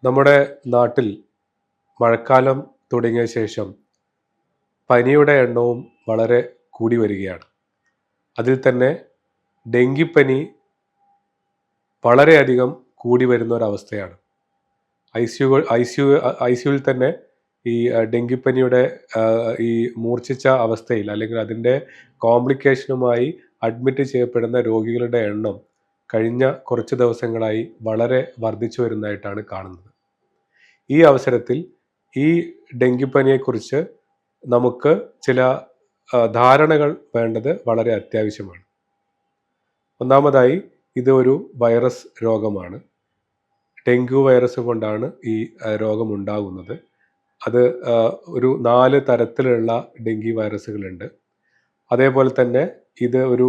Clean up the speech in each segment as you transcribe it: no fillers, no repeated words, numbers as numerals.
നമ്മുടെ നാട്ടിൽ മഴക്കാലം തുടങ്ങിയ ശേഷം പനിയുടെ എണ്ണവും വളരെ കൂടി വരികയാണ്. അതിൽ തന്നെ ഡെങ്കിപ്പനി വളരെയധികം കൂടി വരുന്ന ഒരവസ്ഥയാണ്. ഐ സിയുവിൽ തന്നെ ഈ ഡെങ്കിപ്പനിയുടെ ഈ മൂർച്ഛിച്ച അവസ്ഥയിൽ അല്ലെങ്കിൽ അതിൻ്റെ കോംപ്ലിക്കേഷനുമായി അഡ്മിറ്റ് ചെയ്യപ്പെടുന്ന രോഗികളുടെ എണ്ണം കഴിഞ്ഞ കുറച്ച് ദിവസങ്ങളായി വളരെ വർദ്ധിച്ചു വരുന്നതായിട്ടാണ് കാണുന്നത്. ഈ അവസരത്തിൽ ഈ ഡെങ്കിപ്പനിയെക്കുറിച്ച് നമുക്ക് ചില ധാരണകൾ വേണ്ടത് വളരെ അത്യാവശ്യമാണ്. ഒന്നാമതായി ഇത് ഒരു വൈറസ് രോഗമാണ്. ഡെങ്കു വൈറസ് കൊണ്ടാണ് ഈ രോഗമുണ്ടാകുന്നത്. അത് ഒരു 4 തരത്തിലുള്ള ഡെങ്കി വൈറസുകളുണ്ട്. അതേപോലെ തന്നെ ഇത് ഒരു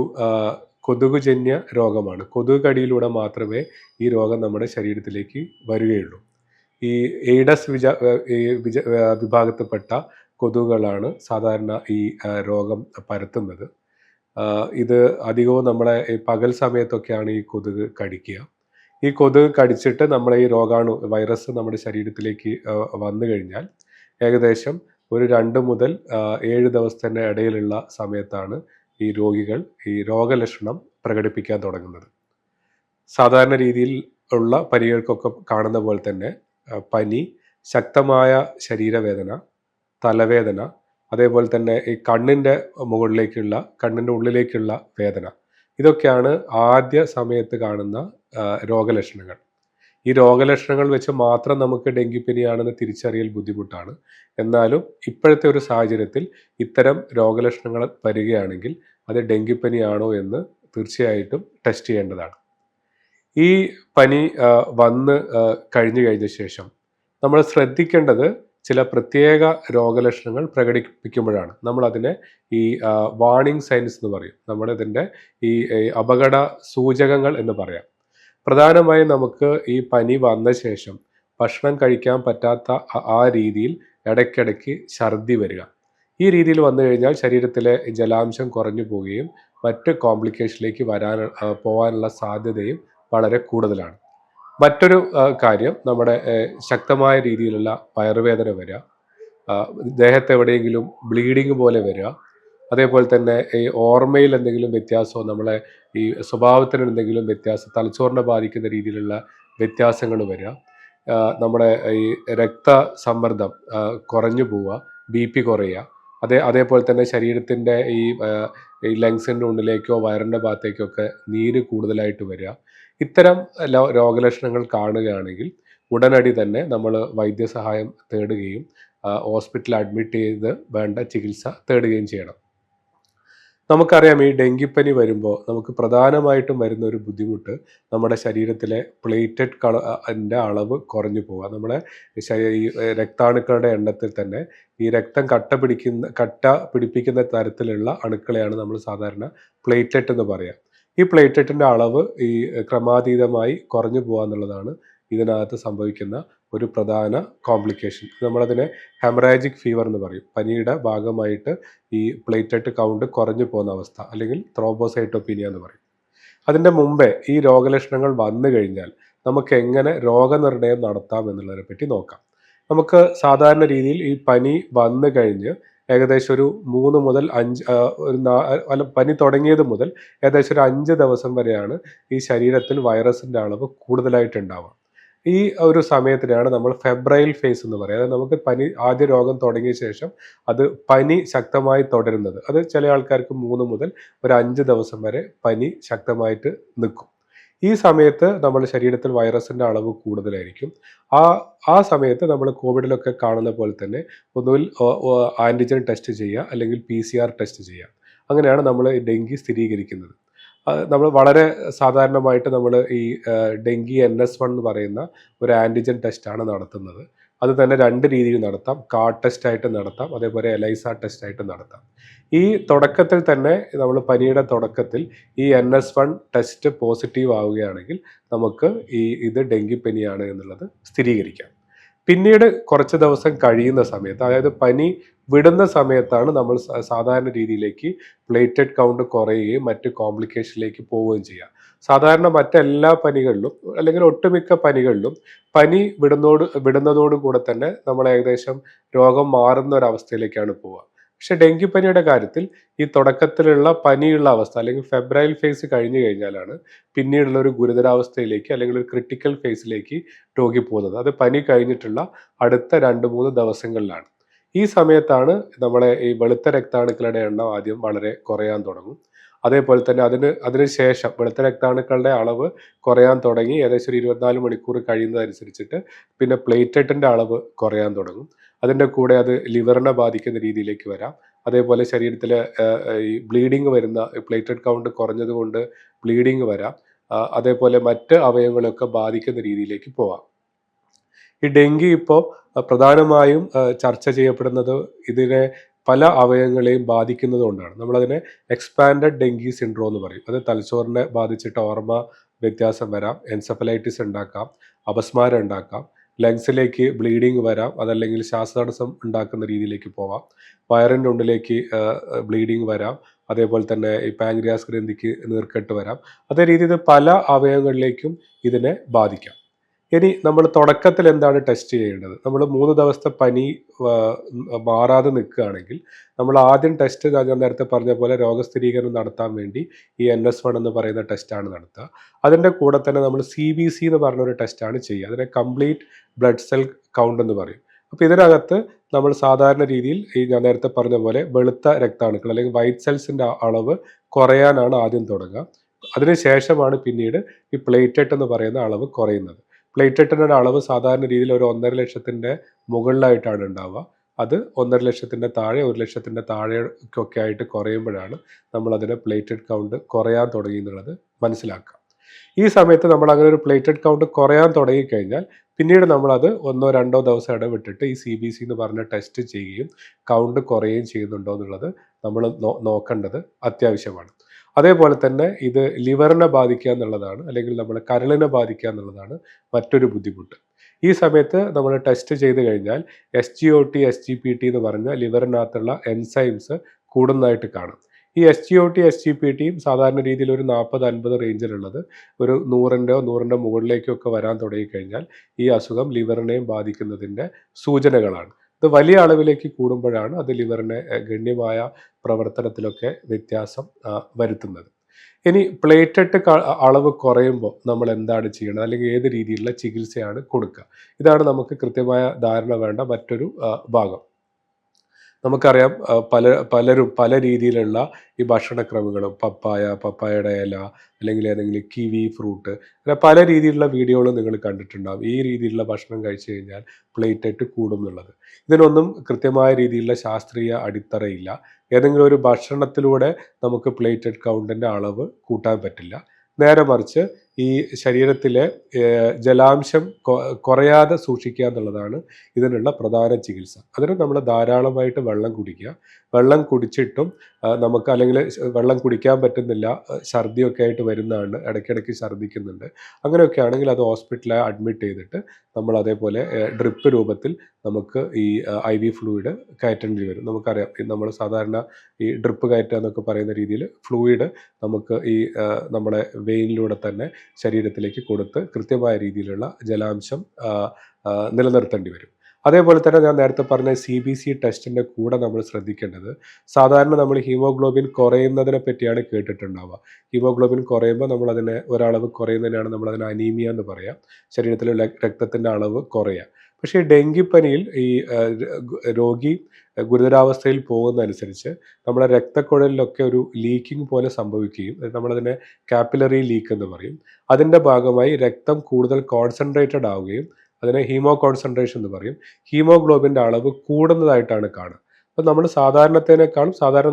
കൊതുകുജന്യ രോഗമാണ്. കൊതുക് കടിയിലൂടെ മാത്രമേ ഈ രോഗം നമ്മുടെ ശരീരത്തിലേക്ക് വരികയുള്ളൂ. ഈ എയ്ഡസ് വിഭാഗത്തിൽപ്പെട്ട കൊതുകുകളാണ് സാധാരണ ഈ രോഗം പരത്തുന്നത്. ഇത് അധികവും നമ്മളെ ഈ പകൽ സമയത്തൊക്കെയാണ് ഈ കൊതുക് കടിക്കുക. ഈ കൊതുക് കടിച്ചിട്ട് നമ്മളെ ഈ വൈറസ് നമ്മുടെ ശരീരത്തിലേക്ക് വന്നു കഴിഞ്ഞാൽ ഏകദേശം ഒരു 2 മുതൽ 7 ദിവസത്തിൻ്റെ ഇടയിലുള്ള സമയത്താണ് ഈ രോഗികൾ ഈ രോഗലക്ഷണം പ്രകടിപ്പിക്കാൻ തുടങ്ങുന്നത്. സാധാരണ രീതിയിൽ ഉള്ള പനികൾക്കൊക്കെ കാണുന്ന പോലെ തന്നെ പനി, ശക്തമായ ശരീരവേദന, തലവേദന, അതേപോലെ തന്നെ ഈ കണ്ണിൻ്റെ ഉള്ളിലേക്കുള്ള വേദന, ഇതൊക്കെയാണ് ആദ്യ സമയത്ത് കാണുന്ന രോഗലക്ഷണങ്ങൾ. ഈ രോഗലക്ഷണങ്ങൾ വെച്ച് മാത്രം നമുക്ക് ഡെങ്കിപ്പനിയാണെന്ന് തിരിച്ചറിയൽ ബുദ്ധിമുട്ടാണ്. എന്നാലും ഇപ്പോഴത്തെ ഒരു സാഹചര്യത്തിൽ ഇത്തരം രോഗലക്ഷണങ്ങൾ വരികയാണെങ്കിൽ അത് ഡെങ്കിപ്പനിയാണോ എന്ന് തീർച്ചയായിട്ടും ടെസ്റ്റ് ചെയ്യേണ്ടതാണ്. ഈ പനി വന്ന് കഴിഞ്ഞ ശേഷം നമ്മൾ ശ്രദ്ധിക്കേണ്ടത് ചില പ്രത്യേക രോഗലക്ഷണങ്ങൾ പ്രകടിപ്പിക്കുമ്പോഴാണ്. നമ്മളതിനെ ഈ വാർണിംഗ് സൈൻസ് എന്ന് പറയും. നമ്മളിതിൻ്റെ ഈ അപകട സൂചകങ്ങൾ എന്ന് പറയാം. പ്രധാനമായും നമുക്ക് ഈ പനി വന്ന ശേഷം ഭക്ഷണം കഴിക്കാൻ പറ്റാത്ത ആ രീതിയിൽ ഇടയ്ക്കിടയ്ക്ക് ഛർദി വരിക. ഈ രീതിയിൽ വന്നു കഴിഞ്ഞാൽ ശരീരത്തിലെ ജലാംശം കുറഞ്ഞു പോവുകയും മറ്റ് കോംപ്ലിക്കേഷനിലേക്ക് പോകാനുള്ള സാധ്യതയും വളരെ കൂടുതലാണ്. മറ്റൊരു കാര്യം നമ്മുടെ ശക്തമായ രീതിയിലുള്ള വയറുവേദന വരിക, ദേഹത്ത് എവിടെയെങ്കിലും ബ്ലീഡിങ് പോലെ വരിക, അതേപോലെ തന്നെ ഈ ഓർമ്മയിൽ എന്തെങ്കിലും വ്യത്യാസമോ നമ്മളെ ഈ സ്വഭാവത്തിന് എന്തെങ്കിലും വ്യത്യാസം, തലച്ചോറിനെ ബാധിക്കുന്ന രീതിയിലുള്ള വ്യത്യാസങ്ങൾ വരിക, നമ്മുടെ ഈ രക്തസമ്മർദ്ദം കുറഞ്ഞു പോവുക, BP കുറയുക, അതേപോലെ തന്നെ ശരീരത്തിൻ്റെ ഈ ലങ്സിൻ്റെ ഉള്ളിലേക്കോ വയറിൻ്റെ ഭാഗത്തേക്കോ ഒക്കെ നീര് കൂടുതലായിട്ട് വരിക. ഇത്തരം രോഗലക്ഷണങ്ങൾ കാണുകയാണെങ്കിൽ ഉടനടി തന്നെ നമ്മൾ വൈദ്യസഹായം തേടുകയും ഹോസ്പിറ്റലിൽ അഡ്മിറ്റ് ചെയ്ത് വേണ്ട ചികിത്സ തേടുകയും ചെയ്യണം. നമുക്കറിയാം, ഈ ഡെങ്കിപ്പനി വരുമ്പോൾ നമുക്ക് പ്രധാനമായിട്ടും വരുന്ന ഒരു ബുദ്ധിമുട്ട് നമ്മുടെ ശരീരത്തിലെ പ്ലേറ്റഡ് അളവ് കുറഞ്ഞു പോവുക. നമ്മുടെ ഈ രക്താണുക്കളുടെ എണ്ണത്തിൽ തന്നെ ഈ രക്തം കട്ട പിടിപ്പിക്കുന്ന തരത്തിലുള്ള അണുക്കളെയാണ് നമ്മൾ സാധാരണ പ്ലേറ്റ്ലെറ്റ് എന്ന് പറയുക. ഈ പ്ലേറ്റ്ലെറ്റിൻ്റെ അളവ് ഈ ക്രമാതീതമായി കുറഞ്ഞു പോകുക എന്നുള്ളതാണ് ഇതിനകത്ത് സംഭവിക്കുന്ന ഒരു പ്രധാന കോംപ്ലിക്കേഷൻ. നമ്മളതിനെ ഹെമറാജിക് ഫീവർ എന്ന് പറയും. പനിയുടെ ഭാഗമായിട്ട് ഈ പ്ലേറ്റ്ലെറ്റ് കൗണ്ട് കുറഞ്ഞു പോകുന്ന അവസ്ഥ, അല്ലെങ്കിൽ ത്രോംബോസൈറ്റോപീനിയ എന്ന് പറയും. അതിൻ്റെ മുമ്പേ ഈ രോഗലക്ഷണങ്ങൾ വന്നു കഴിഞ്ഞാൽ നമുക്ക് എങ്ങനെ രോഗനിർണയം നടത്താം എന്നുള്ളതിനെ പറ്റി നോക്കാം. നമുക്ക് സാധാരണ രീതിയിൽ ഈ പനി വന്നു കഴിഞ്ഞ് ഏകദേശം ഒരു 3 മുതൽ 5 പനി തുടങ്ങിയത് മുതൽ ഏകദേശം ഒരു 5 ദിവസം വരെയാണ് ഈ ശരീരത്തിൽ വൈറസിൻ്റെ അളവ് കൂടുതലായിട്ടുണ്ടാവുക. ഈ ഒരു സമയത്തിനാണ് നമ്മൾ ഫെബ്രൈൽ ഫേസ് എന്ന് പറയുക. അതായത് നമുക്ക് ആദ്യ രോഗം തുടങ്ങിയ ശേഷം അത് പനി ശക്തമായി തുടരുന്നത്. അത് ചില ആൾക്കാർക്ക് 3 മുതൽ ഒരു 5 ദിവസം വരെ പനി ശക്തമായിട്ട് നിൽക്കും. ഈ സമയത്ത് നമ്മുടെ ശരീരത്തിൽ വൈറസിൻ്റെ അളവ് കൂടുതലായിരിക്കും. ആ സമയത്ത് നമ്മൾ കോവിഡിലൊക്കെ കാണുന്ന പോലെ തന്നെ ഒന്നുകിൽ ആൻറ്റിജൻ ടെസ്റ്റ് ചെയ്യുക, അല്ലെങ്കിൽ PCR ടെസ്റ്റ് ചെയ്യുക. അങ്ങനെയാണ് നമ്മൾ ഡെങ്കി സ്ഥിരീകരിക്കുന്നത്. നമ്മൾ വളരെ സാധാരണമായിട്ട് നമ്മൾ ഈ ഡെങ്കി NS1 എന്ന് പറയുന്ന ഒരു ആൻറ്റിജൻ ടെസ്റ്റാണ് നടത്തുന്നത്. അത് തന്നെ 2 രീതിയിൽ നടത്താം. കാർഡ് ടെസ്റ്റായിട്ട് നടത്താം, അതേപോലെ എലൈസ ടെസ്റ്റായിട്ട് നടത്താം. ഈ തുടക്കത്തിൽ തന്നെ നമ്മൾ പനിയുടെ തുടക്കത്തിൽ ഈ NS1 ടെസ്റ്റ് പോസിറ്റീവ് ആവുകയാണെങ്കിൽ നമുക്ക് ഇത് ഡെങ്കിപ്പനിയാണ് എന്നുള്ളത് സ്ഥിരീകരിക്കാം. പിന്നീട് കുറച്ച് ദിവസം കഴിയുന്ന സമയത്ത്, അതായത് പനി വിടുന്ന സമയത്താണ് നമ്മൾ സാധാരണ രീതിയിലേക്ക് പ്ലേറ്റ്ലെറ്റ് കൗണ്ട് കുറയുകയും മറ്റ് കോംപ്ലിക്കേഷനിലേക്ക് പോവുകയും ചെയ്യുക. സാധാരണ മറ്റെല്ലാ പനികളിലും അല്ലെങ്കിൽ ഒട്ടുമിക്ക പനികളിലും പനി വിടുന്നതോടു കൂടെ തന്നെ നമ്മൾ ഏകദേശം രോഗം മാറുന്ന ഒരു അവസ്ഥയിലേക്കാണ് പോവുക. പക്ഷെ ഡെങ്കിപ്പനിയുടെ കാര്യത്തിൽ ഈ തുടക്കത്തിലുള്ള പനിയുള്ള അവസ്ഥ അല്ലെങ്കിൽ ഫെബ്രൈൽ ഫേസ് കഴിഞ്ഞു കഴിഞ്ഞാലാണ് പിന്നീടുള്ള ഒരു ഗുരുതരാവസ്ഥയിലേക്ക് അല്ലെങ്കിൽ ഒരു ക്രിട്ടിക്കൽ ഫേസിലേക്ക് രോഗി പോകുന്നത്. അത് പനി കഴിഞ്ഞിട്ടുള്ള അടുത്ത 2-3 ദിവസങ്ങളിലാണ്. ഈ സമയത്താണ് നമ്മളെ ഈ വെളുത്ത രക്താണുക്കളുടെ എണ്ണം ആദ്യം വളരെ കുറയാൻ തുടങ്ങും. അതേപോലെ തന്നെ അതിന് ശേഷം വെളുത്ത രക്താണുക്കളുടെ അളവ് കുറയാൻ തുടങ്ങി ഏകദേശം ഒരു 24 മണിക്കൂർ കഴിയുന്നതനുസരിച്ചിട്ട് പിന്നെ പ്ലേറ്റ്ലെറ്റിൻ്റെ അളവ് കുറയാൻ തുടങ്ങും. അതിൻ്റെ കൂടെ അത് ലിവറിനെ ബാധിക്കുന്ന രീതിയിലേക്ക് വരാം. അതേപോലെ ശരീരത്തിൽ ഈ ബ്ലീഡിങ് വരുന്ന പ്ലേറ്റ്ലെറ്റ് കൗണ്ട് കുറഞ്ഞതുകൊണ്ട് ബ്ലീഡിങ് വരാം. അതേപോലെ മറ്റ് അവയവങ്ങളൊക്കെ ബാധിക്കുന്ന രീതിയിലേക്ക് പോവാം. ഈ ഡെങ്കി ഇപ്പോൾ പ്രധാനമായും ചർച്ച ചെയ്യപ്പെടുന്നത് ഇതിനെ പല അവയവങ്ങളെയും ബാധിക്കുന്നത് കൊണ്ടാണ്. നമ്മളതിനെ എക്സ്പാൻഡഡ് ഡെങ്കി സിൻഡ്രോം എന്ന് പറയും. അത് തലച്ചോറിനെ ബാധിച്ചിട്ട് ഓർമ്മ വ്യത്യാസം വരാം, എൻസെഫലൈറ്റിസ് ഉണ്ടാക്കാം, അപസ്മാരം ഉണ്ടാക്കാം, ലങ്സിലേക്ക് ബ്ലീഡിങ് വരാം, അതല്ലെങ്കിൽ ശ്വാസതടസ്സം ഉണ്ടാക്കുന്ന രീതിയിലേക്ക് പോവാം, വയറിൻ്റെ ഉള്ളിലേക്ക് ബ്ലീഡിങ് വരാം, അതേപോലെ തന്നെ ഈ പാങ്ക്രിയാസ് ഗ്രന്ഥിക്ക് നീർക്കെട്ട് വരാം. അതേ രീതിയിൽ പല അവയവങ്ങളിലേക്കും ഇതിനെ ബാധിക്കാം. ഇനി നമ്മൾ തുടക്കത്തിൽ എന്താണ് ടെസ്റ്റ് ചെയ്യേണ്ടത്? നമ്മൾ 3 ദിവസത്തെ പനി മാറാതെ നിൽക്കുകയാണെങ്കിൽ നമ്മൾ ആദ്യം ടെസ്റ്റ് ഞാൻ നേരത്തെ പറഞ്ഞ പോലെ രോഗസ്ഥിരീകരണം നടത്താൻ വേണ്ടി ഈ NS1 എന്ന് പറയുന്ന ടെസ്റ്റാണ് നടത്തുക. അതിൻ്റെ കൂടെ തന്നെ നമ്മൾ CBC എന്ന് പറഞ്ഞൊരു ടെസ്റ്റാണ് ചെയ്യുക. അതിനെ കംപ്ലീറ്റ് ബ്ലഡ് സെൽ കൗണ്ട് എന്ന് പറയും. അപ്പോൾ ഇതിനകത്ത് നമ്മൾ സാധാരണ രീതിയിൽ ഈ ഞാൻ നേരത്തെ പറഞ്ഞ പോലെ വെളുത്ത രക്താണുക്കൾ അല്ലെങ്കിൽ വൈറ്റ് സെൽസിൻ്റെ അളവ് കുറയാനാണ് ആദ്യം തുടങ്ങുക. അതിനുശേഷമാണ് പിന്നീട് ഈ പ്ലേറ്റ്ലെറ്റ് എന്ന് പറയുന്ന അളവ് കുറയുന്നത്. പ്ലേറ്റ്ലെറ്റിൻ്റെ അളവ് സാധാരണ രീതിയിൽ ഒരു 1.5 ലക്ഷത്തിൻ്റെ മുകളിലായിട്ടാണ് ഉണ്ടാവുക. അത് 1.5 ലക്ഷത്തിൻ്റെ താഴെ 1 ലക്ഷത്തിൻ്റെ താഴെയൊക്കെ ആയിട്ട് കുറയുമ്പോഴാണ് നമ്മളതിനെ പ്ലേറ്റ്ലെറ്റ് കൗണ്ട് കുറയാൻ തുടങ്ങി എന്നുള്ളത് മനസ്സിലാക്കുക. ഈ സമയത്ത് നമ്മൾ അങ്ങനെ ഒരു പ്ലേറ്റ്ലെറ്റ് കൗണ്ട് കുറയാൻ തുടങ്ങിക്കഴിഞ്ഞാൽ പിന്നീട് നമ്മളത് 1-2 ദിവസം ഇടവിട്ടിട്ട് ഈ CBC എന്ന് പറഞ്ഞ ടെസ്റ്റ് ചെയ്യുകയും കൗണ്ട് കുറയുകയും ചെയ്യുന്നുണ്ടോ എന്നുള്ളത് നമ്മൾ നോക്കേണ്ടത് അത്യാവശ്യമാണ്. അതേപോലെ തന്നെ ഇത് ലിവറിനെ ബാധിക്കുക എന്നുള്ളതാണ്, അല്ലെങ്കിൽ നമ്മുടെ കരളിനെ ബാധിക്കുക എന്നുള്ളതാണ് മറ്റൊരു ബുദ്ധിമുട്ട്. ഈ സമയത്ത് നമ്മൾ ടെസ്റ്റ് ചെയ്ത് കഴിഞ്ഞാൽ SGOT, SGPT എന്ന് പറഞ്ഞ ലിവറിനകത്തുള്ള എൻസൈംസ് കൂടുന്നതായിട്ട് കാണും. ഈ SGOT, SGPTയും സാധാരണ രീതിയിൽ ഒരു 40-50 റേഞ്ചിലുള്ളത് ഒരു 100ൻ്റെ മുകളിലേക്കൊക്കെ വരാൻ തുടങ്ങിക്കഴിഞ്ഞാൽ ഈ അസുഖം ലിവറിനെയും ബാധിക്കുന്നതിൻ്റെ സൂചനകളാണ്. ഇത് വലിയ അളവിലേക്ക് കൂടുമ്പോഴാണ് അത് ലിവറിനെ ഗണ്യമായ പ്രവർത്തനത്തിലൊക്കെ വ്യത്യാസം വരുത്തുന്നത്. ഇനി പ്ലേറ്റ്ലെറ്റ് അളവ് കുറയുമ്പോൾ നമ്മൾ എന്താണ് ചെയ്യേണ്ടത്, അല്ലെങ്കിൽ ഏത് രീതിയിലുള്ള ചികിത്സയാണ് കൊടുക്കുക? ഇതാണ് നമുക്ക് കൃത്യമായ ധാരണ വേണ്ട മറ്റൊരു ഭാഗം. നമുക്കറിയാം പലരും പല രീതിയിലുള്ള ഈ ഭക്ഷണക്രമങ്ങളും പപ്പായയുടെ ഇല, അല്ലെങ്കിൽ ഏതെങ്കിലും കിവി ഫ്രൂട്ട്, അങ്ങനെ പല രീതിയിലുള്ള വീഡിയോകളും നിങ്ങൾ കണ്ടിട്ടുണ്ടാകും. ഈ രീതിയിലുള്ള ഭക്ഷണം കഴിച്ചു കഴിഞ്ഞാൽ പ്ലേറ്റ്ലെറ്റ് കൂടും എന്നുള്ളത്. ഇതിനൊന്നും കൃത്യമായ രീതിയിലുള്ള ശാസ്ത്രീയ അടിത്തറയില്ല. ഏതെങ്കിലും ഒരു ഭക്ഷണത്തിലൂടെ നമുക്ക് പ്ലേറ്റ്ലെറ്റ് കൗണ്ടിൻ്റെ അളവ് കൂട്ടാൻ പറ്റില്ല. നേരെ മറിച്ച് ഈ ശരീരത്തിലെ ജലാംശം കുറയാതെ സൂക്ഷിക്കുക എന്നുള്ളതാണ് ഇതിനുള്ള പ്രധാന ചികിത്സ. അതിന് നമ്മൾ ധാരാളമായിട്ട് വെള്ളം കുടിക്കുക. വെള്ളം കുടിച്ചിട്ടും നമുക്ക്, അല്ലെങ്കിൽ വെള്ളം കുടിക്കാൻ പറ്റുന്നില്ല, ഛർദിയൊക്കെ ആയിട്ട് വരുന്നതാണ്, ഇടയ്ക്കിടയ്ക്ക് ഛർദിക്കുന്നുണ്ട്, അങ്ങനെയൊക്കെ ആണെങ്കിൽ അത് ഹോസ്പിറ്റലിൽ അഡ്മിറ്റ് ചെയ്തിട്ട് നമ്മൾ അതേപോലെ ഡ്രിപ്പ് രൂപത്തിൽ നമുക്ക് ഈ IV ഫ്ലൂയിഡ് കയറ്റേണ്ടി വരും. നമുക്കറിയാം നമ്മൾ സാധാരണ ഈ ഡ്രിപ്പ് കയറ്റുക എന്നൊക്കെ പറയുന്ന രീതിയിൽ ഫ്ലൂയിഡ് നമുക്ക് ഈ നമ്മുടെ വെയിനിലൂടെ തന്നെ ശരീരത്തിലേക്ക് കൊടുത്ത് കൃത്യമായ രീതിയിലുള്ള ജലാംശം നിലനിർത്തേണ്ടി വരും. അതേപോലെ തന്നെ ഞാൻ നേരത്തെ പറഞ്ഞ CBC ടെസ്റ്റിൻ്റെ കൂടെ നമ്മൾ ശ്രദ്ധിക്കേണ്ടത്, സാധാരണ നമ്മൾ ഹീമോഗ്ലോബിൻ കുറയുന്നതിനെ പറ്റിയാണ് കേട്ടിട്ടുണ്ടാവുക. ഹീമോഗ്ലോബിൻ കുറയുമ്പോൾ നമ്മളതിനെ ഒരളവ് കുറയുന്നതിനാണ് നമ്മളതിനെ അനീമിയ എന്ന് പറയാം. ശരീരത്തിലെ രക്തത്തിൻ്റെ അളവ് കുറയുക. പക്ഷേ ഡെങ്കിപ്പനിയിൽ ഈ രോഗി ഗുരുതരാവസ്ഥയിൽ പോകുന്നതനുസരിച്ച് നമ്മുടെ രക്തക്കുഴലിലൊക്കെ ഒരു ലീക്കിംഗ് പോലെ സംഭവിക്കുകയും, നമ്മളതിനെ കാപ്പിലറി ലീക്ക് എന്ന് പറയും. അതിൻ്റെ ഭാഗമായി രക്തം കൂടുതൽ കോൺസെൻട്രേറ്റഡ് ആവുകയും, അതിനെ ഹീമോ കോൺസെൻട്രേഷൻ എന്ന് പറയും, ഹീമോഗ്ലോബിൻ്റെ അളവ് കൂടുന്നതായിട്ടാണ് കാണുക. അപ്പോൾ നമ്മൾ സാധാരണ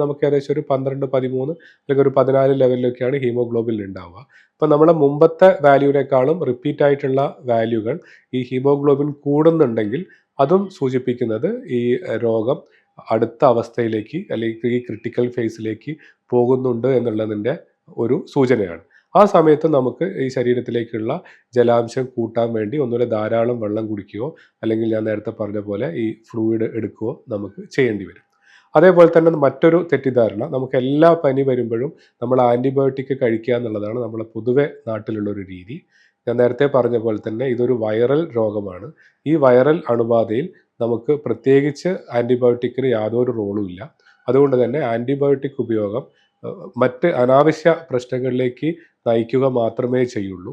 നമുക്ക് ഏകദേശം ഒരു 12-13 അല്ലെങ്കിൽ ഒരു 14 ലെവലിലൊക്കെയാണ് ഹീമോഗ്ലോബിൻ ഉണ്ടാവുക. അപ്പോൾ നമ്മുടെ മുമ്പത്തെ വാല്യൂവിനേക്കാളും റിപ്പീറ്റ് ആയിട്ടുള്ള വാല്യൂകൾ ഈ ഹീമോഗ്ലോബിൻ കൂടുന്നുണ്ടെങ്കിൽ അതും സൂചിപ്പിക്കുന്നത് ഈ രോഗം അടുത്ത അവസ്ഥയിലേക്ക്, അല്ലെങ്കിൽ ഈ ക്രിട്ടിക്കൽ ഫേസിലേക്ക് പോകുന്നുണ്ട് എന്നുള്ളതിൻ്റെ ഒരു സൂചനയാണ്. ആ സമയത്ത് നമുക്ക് ഈ ശരീരത്തിലേക്കുള്ള ജലാംശം കൂട്ടാൻ വേണ്ടി ഒന്നുകൂടെ ധാരാളം വെള്ളം കുടിക്കുകയോ, അല്ലെങ്കിൽ ഞാൻ നേരത്തെ പറഞ്ഞ പോലെ ഈ ഫ്ലൂയിഡ് എടുക്കുകയോ നമുക്ക് ചെയ്യേണ്ടി വരും. അതേപോലെ തന്നെ മറ്റൊരു തെറ്റിദ്ധാരണ, നമുക്ക് എല്ലാ പനി വരുമ്പോഴും നമ്മൾ ആൻറ്റിബയോട്ടിക് കഴിക്കുക എന്നുള്ളതാണ് നമ്മളെ പൊതുവെ നാട്ടിലുള്ളൊരു രീതി. ഞാൻ നേരത്തെ പറഞ്ഞ പോലെ തന്നെ ഇതൊരു വൈറൽ രോഗമാണ്. ഈ വൈറൽ അണുബാധയിൽ നമുക്ക് പ്രത്യേകിച്ച് ആൻറ്റിബയോട്ടിക്കിന് യാതൊരു റോളും ഇല്ല. അതുകൊണ്ട് തന്നെ ആൻറ്റിബയോട്ടിക് ഉപയോഗം മറ്റ് അനാവശ്യ പ്രശ്നങ്ങളിലേക്ക് നയിക്കുക മാത്രമേ ചെയ്യുള്ളൂ.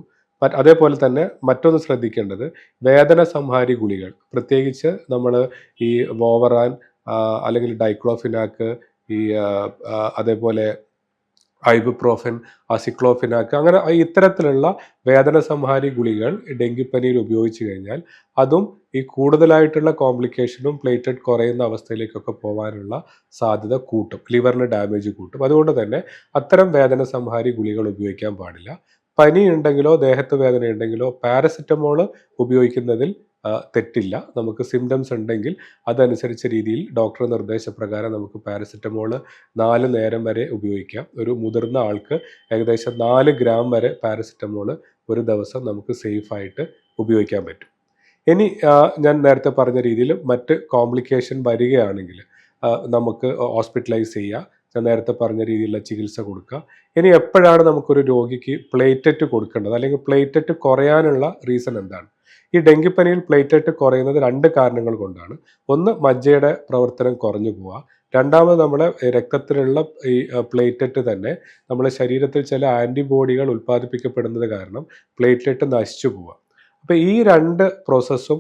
അതേപോലെ തന്നെ മറ്റൊന്ന് ശ്രദ്ധിക്കേണ്ടത്, വേദന സംഹാരി ഗുളികൾ, പ്രത്യേകിച്ച് നമ്മൾ ഈ വോവറാൻ അല്ലെങ്കിൽ ഡൈക്ലോഫിനാക്ക്, ഈ അതേപോലെ ഐബുപ്രോഫൻ, അസിക്ലോഫിനാക്ക്, അങ്ങനെ ഇത്തരത്തിലുള്ള വേദന സംഹാരി ഗുളികൾ ഡെങ്കിപ്പനിയിൽ ഉപയോഗിച്ച് കഴിഞ്ഞാൽ അതും ഈ കൂടുതലായിട്ടുള്ള കോംപ്ലിക്കേഷനും പ്ലേറ്റഡ് കുറയുന്ന അവസ്ഥയിലേക്കൊക്കെ പോകാനുള്ള സാധ്യത കൂട്ടും, ലിവറിന് ഡാമേജ് കൂട്ടും. അതുകൊണ്ട് തന്നെ അത്തരം വേദന സംഹാരി ഗുളികൾ ഉപയോഗിക്കാൻ പാടില്ല. പനി ഉണ്ടെങ്കിലോ ദേഹത്ത് വേദന ഉണ്ടെങ്കിലോ പാരസിറ്റമോൾ ഉപയോഗിക്കുന്നതിൽ തെറ്റില്ല. നമുക്ക് സിംറ്റംസ് ഉണ്ടെങ്കിൽ അതനുസരിച്ച രീതിയിൽ ഡോക്ടറുടെ നിർദ്ദേശപ്രകാരം നമുക്ക് പാരസിറ്റമോൾ 4 നേരം വരെ ഉപയോഗിക്കാം. ഒരു മുതിർന്ന ആൾക്ക് ഏകദേശം 4 ഗ്രാം വരെ പാരസിറ്റമോൾ ഒരു ദിവസം നമുക്ക് സേഫായിട്ട് ഉപയോഗിക്കാൻ പറ്റും. ഇനി ഞാൻ നേരത്തെ പറഞ്ഞ രീതിയിൽ മറ്റ് കോംപ്ലിക്കേഷൻ വരികയാണെങ്കിൽ നമുക്ക് ഹോസ്പിറ്റലൈസ് ചെയ്യുക, ഞാൻ നേരത്തെ പറഞ്ഞ രീതിയിലുള്ള ചികിത്സ കൊടുക്കുക. ഇനി എപ്പോഴാണ് നമുക്കൊരു രോഗിക്ക് പ്ലേറ്ററ്റ് കൊടുക്കേണ്ടത്, അല്ലെങ്കിൽ പ്ലേറ്ററ്റ് കുറയാനുള്ള റീസൺ എന്താണ്? ഈ ഡെങ്കിപ്പനിയിൽ പ്ലേറ്ററ്റ് കുറയുന്നത് 2 കാരണങ്ങൾ കൊണ്ടാണ്. ഒന്ന്, മജ്ജയുടെ പ്രവർത്തനം കുറഞ്ഞു പോവുക. രണ്ടാമത്, നമ്മുടെ രക്തത്തിലുള്ള ഈ പ്ലേറ്ററ്റ് തന്നെ നമ്മുടെ ശരീരത്തിൽ ചില ആൻറ്റിബോഡികൾ ഉൽപ്പാദിപ്പിക്കപ്പെടുന്നത് കാരണം പ്ലേറ്റ്ലെറ്റ് നശിച്ചു പോവുക. അപ്പോൾ ഈ 2 പ്രോസസ്സും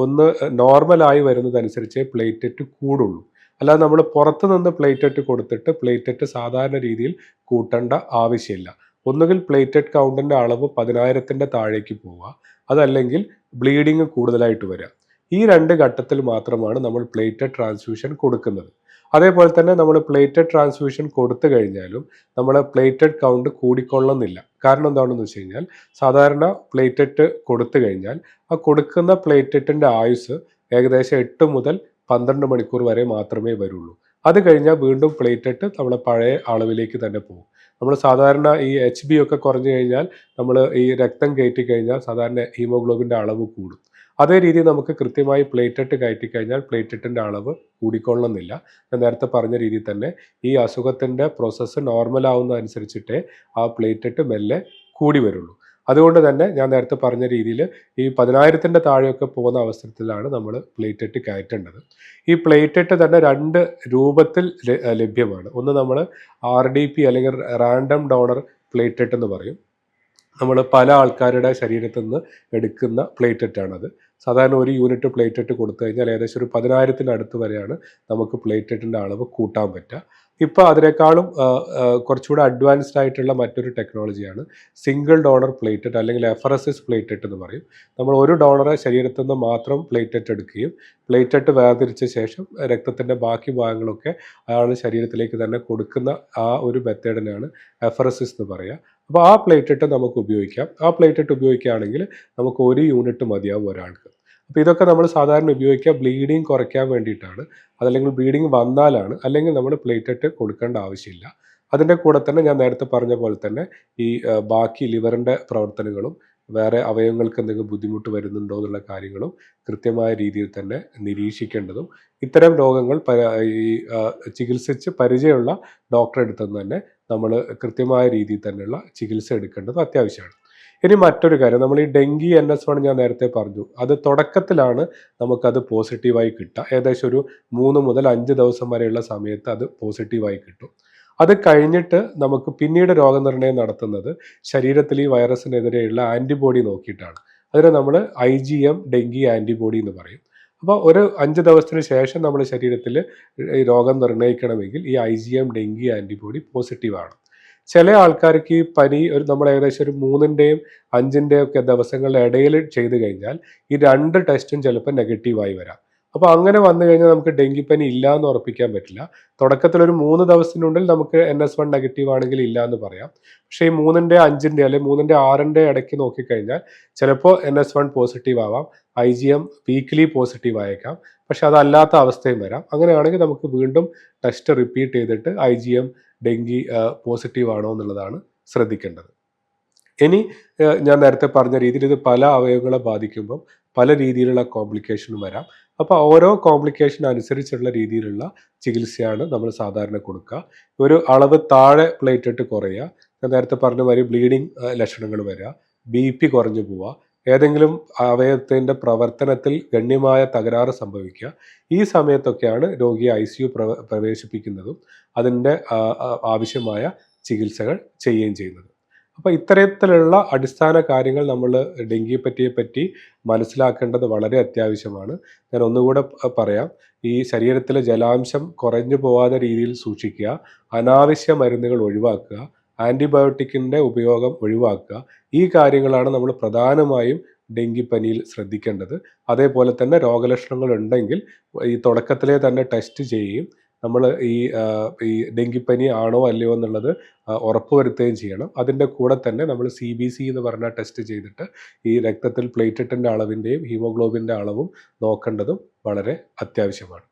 ഒന്ന് നോർമലായി വരുന്നതനുസരിച്ചേ പ്ലേറ്ററ്റ് കൂടുള്ളൂ. അല്ലാതെ നമ്മൾ പുറത്ത് നിന്ന് പ്ലേറ്ററ്റ് കൊടുത്തിട്ട് പ്ലേറ്ററ്റ് സാധാരണ രീതിയിൽ കൂട്ടേണ്ട ആവശ്യമില്ല. ഒന്നുകിൽ പ്ലേറ്ററ്റ് കൗണ്ടിൻ്റെ അളവ് 10,000-ൻ്റെ താഴേക്ക് പോവുക, അതല്ലെങ്കിൽ ബ്ലീഡിങ് കൂടുതലായിട്ട് വരിക. ഈ 2 ഘട്ടത്തിൽ മാത്രമാണ് നമ്മൾ പ്ലേറ്ററ്റ് ട്രാൻസ്ഫ്യൂഷൻ കൊടുക്കുന്നത്. അതേപോലെ തന്നെ നമ്മൾ പ്ലേറ്ററ്റ് ട്രാൻസ്ഫ്യൂഷൻ കൊടുത്തു കഴിഞ്ഞാലും നമ്മൾ പ്ലേറ്ററ്റ് കൗണ്ട് കൂടിക്കൊള്ളുന്നില്ല. കാരണം എന്താണെന്ന് വെച്ച് കഴിഞ്ഞാൽ, സാധാരണ പ്ലേറ്ററ്റ് കൊടുത്തു കഴിഞ്ഞാൽ ആ കൊടുക്കുന്ന പ്ലേറ്ററ്റിൻ്റെ ആയുസ് ഏകദേശം 8 മുതൽ 12 മണിക്കൂർ വരെ മാത്രമേ വരുള്ളൂ. അത് കഴിഞ്ഞാൽ വീണ്ടും പ്ലേറ്ററ്റ് നമ്മളെ പഴയ അളവിലേക്ക് തന്നെ പോകും. നമ്മൾ സാധാരണ ഈ HB ഒക്കെ കുറഞ്ഞു കഴിഞ്ഞാൽ നമ്മൾ ഈ രക്തം കയറ്റി കഴിഞ്ഞാൽ സാധാരണ ഹീമോഗ്ലോബിൻ്റെ അളവ് കൂടും. അതേ രീതി നമുക്ക് കൃത്യമായി പ്ലേറ്ററ്റ് കയറ്റി കഴിഞ്ഞാൽ പ്ലേറ്ററ്റിൻ്റെ അളവ് കൂടിക്കൊള്ളുന്നില്ല. ഞാൻ നേരത്തെ പറഞ്ഞ രീതിയിൽ തന്നെ ഈ അസുഖത്തിൻ്റെ പ്രോസസ്സ് നോർമലാവുന്ന അനുസരിച്ചിട്ടേ ആ പ്ലേറ്ററ്റ് മെല്ലെ കൂടി വരുള്ളൂ. അതുകൊണ്ട് തന്നെ ഞാൻ നേരത്തെ പറഞ്ഞ രീതിയിൽ ഈ 10,000-ൻ്റെ താഴെയൊക്കെ പോകുന്ന അവസരത്തിലാണ് നമ്മൾ പ്ലേറ്ററ്റ് കയറ്റേണ്ടത്. ഈ പ്ലേറ്ററ്റ് തന്നെ 2 രൂപത്തിൽ ലഭ്യമാണ്. ഒന്ന്, നമ്മൾ RDP അല്ലെങ്കിൽ റാൻഡം ഡോണർ പ്ലേറ്ററ്റ് എന്ന് പറയും. നമ്മൾ പല ആൾക്കാരുടെ ശരീരത്തിൽ നിന്ന് എടുക്കുന്ന പ്ലേറ്ററ്റാണത്. സാധാരണ 1 യൂണിറ്റ് പ്ലേറ്ററ്റ് കൊടുത്തു കഴിഞ്ഞാൽ ഏകദേശം ഒരു 10,000-ന് വരെയാണ് നമുക്ക് പ്ലേറ്ററ്റിൻ്റെ അളവ് കൂട്ടാൻ പറ്റുക. ഇപ്പോൾ അതിനേക്കാളും കുറച്ചുകൂടെ അഡ്വാൻസ്ഡ് ആയിട്ടുള്ള മറ്റൊരു ടെക്നോളജിയാണ് സിംഗിൾ ഡോണർ പ്ലേറ്ററ്റ്, അല്ലെങ്കിൽ എഫറസിസ് പ്ലേറ്ററ്റ് എന്ന് പറയും. നമ്മൾ ഒരു ഡോണറെ ശരീരത്തിൽ നിന്ന് മാത്രം പ്ലേറ്ററ്റ് എടുക്കുകയും പ്ലേറ്ററ്റ് വേർതിരിച്ച ശേഷം രക്തത്തിൻ്റെ ബാക്കി ഭാഗങ്ങളൊക്കെ അയാളുടെ ശരീരത്തിലേക്ക് തന്നെ കൊടുക്കുന്ന ആ ഒരു മെത്തേഡിനാണ് എഫറസിസ് എന്ന് പറയുക. അപ്പോൾ ആ പ്ലേറ്ററ്റ് നമുക്ക് ഉപയോഗിക്കാം. ആ പ്ലേറ്ററ്റ് ഉപയോഗിക്കുകയാണെങ്കിൽ നമുക്ക് 1 യൂണിറ്റ് മതിയാവും ഒരാൾക്ക്. അപ്പോൾ ഇതൊക്കെ നമ്മൾ സാധാരണ ഉപയോഗിക്കുക ബ്ലീഡിങ് കുറയ്ക്കാൻ വേണ്ടിയിട്ടാണ്, അതല്ലെങ്കിൽ ബ്ലീഡിങ് വന്നാലാണ്. അല്ലെങ്കിൽ നമ്മൾ പ്ലേറ്ററ്റ് കൊടുക്കേണ്ട ആവശ്യമില്ല. അതിൻ്റെ കൂടെ തന്നെ ഞാൻ നേരത്തെ പറഞ്ഞ പോലെ തന്നെ ഈ ബാക്കി ലിവറിൻ്റെ പ്രവർത്തനങ്ങളും വേറെ അവയവങ്ങൾക്ക് എന്തെങ്കിലും ബുദ്ധിമുട്ട് വരുന്നുണ്ടോ എന്നുള്ള കാര്യങ്ങളും കൃത്യമായ രീതിയിൽ തന്നെ നിരീക്ഷിക്കേണ്ടതും, ഇത്തരം രോഗങ്ങൾ ഈ ചികിത്സിച്ച് പരിചയമുള്ള ഡോക്ടറെ അടുത്ത് നിന്ന് തന്നെ നമ്മൾ കൃത്യമായ രീതിയിൽ തന്നെയുള്ള ചികിത്സ എടുക്കേണ്ടത് അത്യാവശ്യമാണ്. ഇനി മറ്റൊരു കാര്യം, നമ്മൾ ഈ ഡെങ്കി NS1 ഞാൻ നേരത്തെ പറഞ്ഞു, അത് തുടക്കത്തിലാണ് നമുക്കത് പോസിറ്റീവായി കിട്ടുക. ഏകദേശം ഒരു 3 മുതൽ 5 ദിവസം വരെയുള്ള സമയത്ത് അത് പോസിറ്റീവായി കിട്ടും. അത് കഴിഞ്ഞിട്ട് നമുക്ക് പിന്നീട് രോഗനിർണയം നടത്തുന്നത് ശരീരത്തിൽ ഈ വൈറസിനെതിരെയുള്ള ആൻറ്റിബോഡി നോക്കിയിട്ടാണ്. അതിനെ നമ്മൾ IgM ഡെങ്കി ആൻറ്റിബോഡി എന്ന് പറയും. അപ്പോൾ ഒരു 5 ദിവസത്തിന് ശേഷം നമ്മുടെ ശരീരത്തിൽ ഈ രോഗം നിർണ്ണയിക്കണമെങ്കിൽ ഈ IgM ഡെങ്കി ആൻറ്റിബോഡി പോസിറ്റീവാണ്. ചില ആൾക്കാർക്ക് ഈ പനി നമ്മൾ ഏകദേശം ഒരു 3-ൻ്റെയും 5-ൻ്റെയും ഒക്കെ ദിവസങ്ങളുടെ ഇടയിൽ ചെയ്ത് കഴിഞ്ഞാൽ ഈ 2 ടെസ്റ്റും ചിലപ്പോൾ നെഗറ്റീവായി വരാം. അപ്പോൾ അങ്ങനെ വന്നു കഴിഞ്ഞാൽ നമുക്ക് ഡെങ്കിപ്പനി ഇല്ല എന്ന് ഉറപ്പിക്കാൻ പറ്റില്ല. തുടക്കത്തിൽ ഒരു 3 ദിവസത്തിനുള്ളിൽ നമുക്ക് NS1 നെഗറ്റീവ് ആണെങ്കിൽ ഇല്ല എന്ന് പറയാം. പക്ഷേ ഈ 3-ൻ്റെ 5-ൻ്റെ അല്ലെങ്കിൽ 3-ൻ്റെ 6-ൻ്റെ ഇടയ്ക്ക് നോക്കിക്കഴിഞ്ഞാൽ ചിലപ്പോൾ NS1 പോസിറ്റീവ് ആവാം, IgM വീക്ക്ലി പോസിറ്റീവ് ആയേക്കാം. പക്ഷെ അതല്ലാത്ത അവസ്ഥയും വരാം. അങ്ങനെയാണെങ്കിൽ നമുക്ക് വീണ്ടും ടെസ്റ്റ് റിപ്പീറ്റ് ചെയ്തിട്ട് IgM ഡെങ്കി പോസിറ്റീവ് ആണോ എന്നുള്ളതാണ് ശ്രദ്ധിക്കേണ്ടത്. ഇനി ഞാൻ നേരത്തെ പറഞ്ഞ രീതിയിൽ ഇത് പല അവയവങ്ങളെ ബാധിക്കുമ്പം പല രീതിയിലുള്ള കോംപ്ലിക്കേഷനും വരാം. അപ്പോൾ ഓരോ കോംപ്ലിക്കേഷൻ അനുസരിച്ചുള്ള രീതിയിലുള്ള ചികിത്സയാണ് നമ്മൾ സാധാരണ കൊടുക്കുക. ഒരു അളവ് താഴെ പ്ലേറ്റ്ലെറ്റ് കുറയുക, ഞാൻ നേരത്തെ പറഞ്ഞ മാതിരി ബ്ലീഡിങ് ലക്ഷണങ്ങൾ വരിക, BP കുറഞ്ഞു പോവുക, ഏതെങ്കിലും അവയവത്തിൻ്റെ പ്രവർത്തനത്തിൽ ഗണ്യമായ തകരാറ് സംഭവിക്കുക. ഈ സമയത്തൊക്കെയാണ് രോഗിയെ ICU പ്രവേശിപ്പിക്കുന്നതും അതിൻ്റെ ആവശ്യമായ ചികിത്സകൾ ചെയ്യുകയും ചെയ്യുന്നത്. അപ്പോൾ ഇത്തരത്തിലുള്ള അടിസ്ഥാന കാര്യങ്ങൾ നമ്മൾ ഡെങ്കിപ്പറ്റിയെ പറ്റി മനസ്സിലാക്കേണ്ടത് വളരെ അത്യാവശ്യമാണ്. ഞാൻ ഒന്നുകൂടെ പറയാം. ഈ ശരീരത്തിലെ ജലാംശം കുറഞ്ഞു പോകാത്ത രീതിയിൽ സൂക്ഷിക്കുക, അനാവശ്യ മരുന്നുകൾ ഒഴിവാക്കുക, ആൻറ്റിബയോട്ടിക്കിൻ്റെ ഉപയോഗം ഒഴിവാക്കുക. ഈ കാര്യങ്ങളാണ് നമ്മൾ പ്രധാനമായും ഡെങ്കിപ്പനിയിൽ ശ്രദ്ധിക്കേണ്ടത്. അതേപോലെ തന്നെ രോഗലക്ഷണങ്ങൾ ഉണ്ടെങ്കിൽ ഈ തുടക്കത്തിലേ തന്നെ ടെസ്റ്റ് ചെയ്യുകയും നമ്മൾ ഈ ഡെങ്കിപ്പനി ആണോ അല്ലയോ എന്നുള്ളത് ഉറപ്പുവരുത്തുകയും ചെയ്യണം. അതിൻ്റെ കൂടെ തന്നെ നമ്മൾ CBC എന്ന് പറഞ്ഞ ടെസ്റ്റ് ചെയ്തിട്ട് ഈ രക്തത്തിൽ പ്ലേറ്റ്ലെറ്റിൻ്റെ അളവിൻ്റെയും ഹീമോഗ്ലോബിൻ്റെ അളവും നോക്കേണ്ടതും വളരെ അത്യാവശ്യമാണ്.